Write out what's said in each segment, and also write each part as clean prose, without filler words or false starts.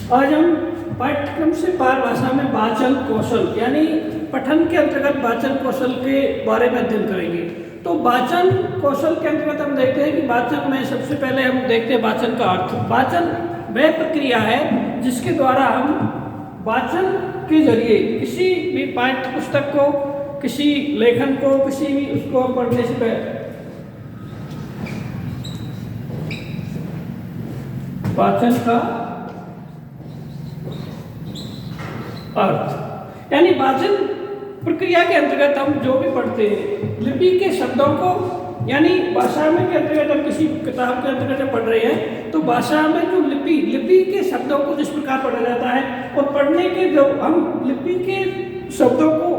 आज हम पाठ्यक्रम से पार भाषा में वाचन कौशल यानी पठन के अंतर्गत वाचन कौशल के बारे में अध्ययन करेंगे। तो वाचन कौशल के अंतर्गत हम देखते हैं कि वाचन में सबसे पहले हम देखते हैं वाचन का अर्थ। वाचन वह प्रक्रिया है जिसके द्वारा हम वाचन के जरिए किसी भी पाठ्य पुस्तक को, किसी लेखन को, किसी भी उसको हम पढ़ने से पहले वाचन का अर्थ यानी वाचन प्रक्रिया के अंतर्गत हम जो भी पढ़ते हैं लिपि के शब्दों को, यानी भाषा में के अंतर्गत हम किसी किताब के अंतर्गत जब पढ़ रहे हैं तो भाषा में जो लिपि के शब्दों को जिस प्रकार पढ़ा जाता है और पढ़ने के जो हम लिपि के शब्दों को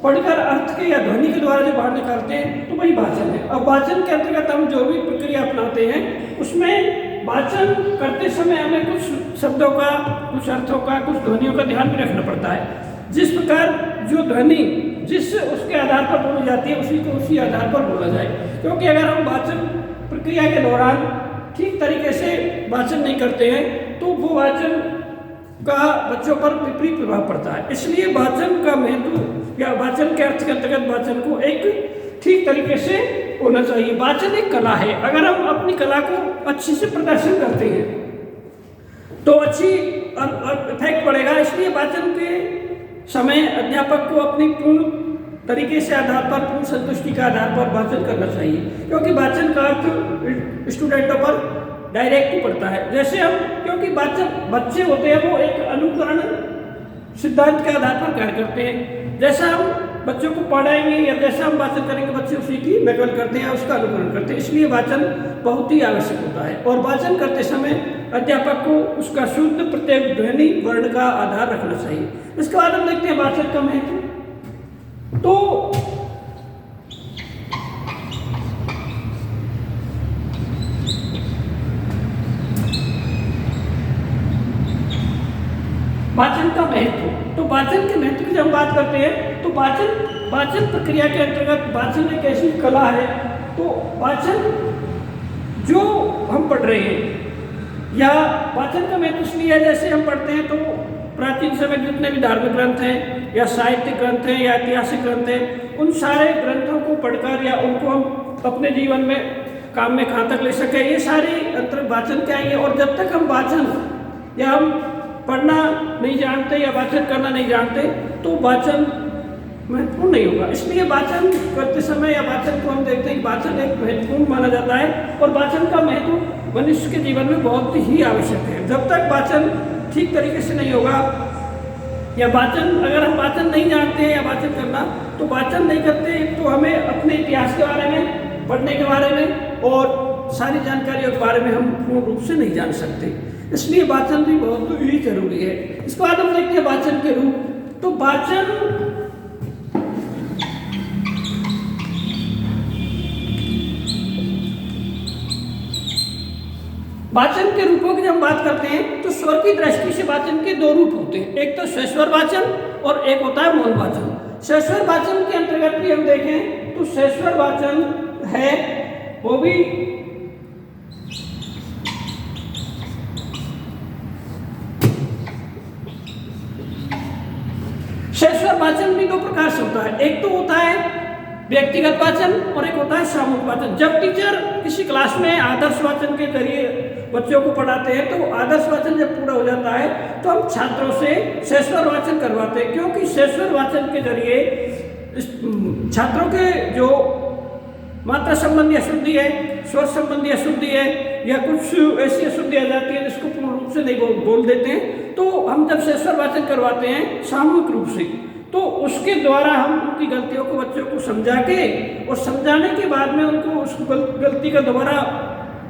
पढ़कर अर्थ के या ध्वनि के द्वारा जो बाहर निकालते हैं तो वही वाचन है। अब वाचन के अंतर्गत हम जो भी प्रक्रिया अपनाते हैं उसमें वाचन करते समय हमें कुछ शब्दों का, कुछ अर्थों का, कुछ ध्वनियों का ध्यान भी रखना पड़ता है। जिस प्रकार जो ध्वनि जिस उसके आधार पर बोली जाती है उसी को उसी आधार पर बोला जाए, क्योंकि अगर हम वाचन प्रक्रिया के दौरान ठीक तरीके से वाचन नहीं करते हैं तो वो वाचन का बच्चों पर विपरीत प्रभाव पड़ता है। इसलिए वाचन का महत्व या वाचन के अर्थ के अंतर्गत वाचन को एक ठीक तरीके से होना चाहिए। वाचन एक कला है। अगर हम अपनी कला को अच्छी से प्रदर्शन करते हैं तो अच्छी इफेक्ट पड़ेगा। इसलिए वाचन के समय अध्यापक को अपनी पूर्ण तरीके से आधार पर, पूर्ण संतुष्टि के आधार पर वाचन करना चाहिए, क्योंकि वाचन का अर्थ स्टूडेंटों पर डायरेक्ट ही पड़ता है। जैसे हम, क्योंकि वाचन बच्चे होते हैं वो एक अनुकरण सिद्धांत के आधार पर कार्य करते हैं। जैसा हम बच्चों को पढ़ाएंगे या जैसा हम वाचन करेंगे बच्चे उसी की नकल करते हैं, उसका अनुकरण करते हैं। इसलिए वाचन बहुत ही आवश्यक होता है और वाचन करते समय अध्यापक को उसका शुद्ध प्रत्येक ध्वनि वर्ण का आधार रखना चाहिए। इसके बाद हम देखते हैं वाचन का महत्व। तो वाचन का महत्व, तो वाचन के महत्व की जब हम बात करते हैं तो वाचन प्रक्रिया के अंतर्गत वाचन एक ऐसी कला है। तो वाचन जो हम पढ़ रहे हैं या वाचन का महत्व इसलिए है, जैसे हम पढ़ते हैं तो प्राचीन समय जितने भी धार्मिक ग्रंथ हैं या साहित्यिक ग्रंथ हैं या ऐतिहासिक ग्रंथ हैं, उन सारे ग्रंथों को पढ़कर या उनको हम अपने जीवन में काम में कहाँ तक ले सके, ये सारी अंतर वाचन क्या है। और जब तक हम वाचन या हम पढ़ना नहीं जानते या वाचन करना नहीं जानते तो वाचन महत्वपूर्ण नहीं होगा। इसलिए वाचन करते समय या वाचन को हम देखते हैं कि वाचन एक महत्वपूर्ण माना जाता है और वाचन का महत्व मनुष्य के जीवन में बहुत ही आवश्यक है। जब तक वाचन ठीक तरीके से नहीं होगा या वाचन, अगर हम वाचन नहीं जानते हैं या वाचन करना तो वाचन नहीं करते तो हमें अपने इतिहास के बारे में, पढ़ने के बारे में और सारी जानकारियों के बारे में हम पूर्ण रूप से नहीं जान सकते। इसलिए वाचन भी बहुत ही जरूरी है। इसके बाद हम देखते हैं वाचन के रूप। तो वाचन के रूपों की जब हम बात करते हैं तो स्वर की दृष्टि से वाचन के दो रूप होते हैं, एक तो सस्वर वाचन और एक होता है मौन वाचन। सस्वर वाचन के अंतर्गत भी हम देखें तो सस्वर वाचन है वो भी सस्वर वाचन भी दो प्रकार से होता है। एक तो होता है व्यक्तिगत वाचन और एक होता है सामूहिक वाचन। जब टीचर किसी क्लास में आदर्श वाचन के जरिए बच्चों को पढ़ाते हैं तो आदर्श वाचन जब पूरा हो जाता है तो हम छात्रों से सस्वर वाचन करवाते हैं, क्योंकि सस्वर वाचन के जरिए छात्रों के जो मात्रा संबंधी अशुद्धि है, स्वर संबंधी अशुद्धि है या कुछ ऐसी अशुद्धि आ जाती है जिसको पूर्ण रूप से नहीं बोल देते हैं, तो हम जब सस्वर वाचन करवाते हैं सामूहिक रूप से तो उसके द्वारा हम उनकी गलतियों को बच्चों को समझा के और समझाने के बाद में उनको उस गलती का दोबारा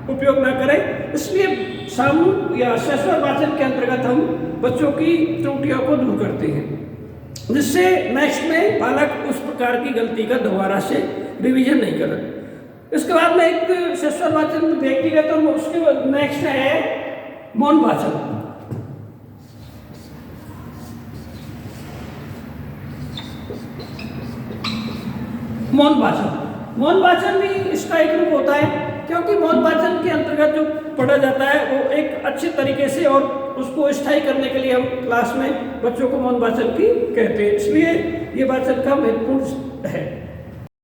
उपयोग न करें। इसलिए सामूहिक या सस्वर वाचन के अंतर्गत हम बच्चों की त्रुटियों को दूर करते हैं, जिससे नेक्स्ट में बालक उस प्रकार की गलती का दोबारा से रिवीजन नहीं करें। इसके बाद में एक सस्वर वाचन व्यक्तिगत और उसके नेक्स्ट है मौन वाचन। मौन वाचन भी इसका एक रूप होता है, क्योंकि मौन वाचन के अंतर्गत जो पढ़ा जाता है वो एक अच्छे तरीके से और उसको स्थायी करने के लिए हम क्लास में बच्चों को मौन वाचन की कहते हैं। इसलिए ये वाचन का महत्वपूर्ण है।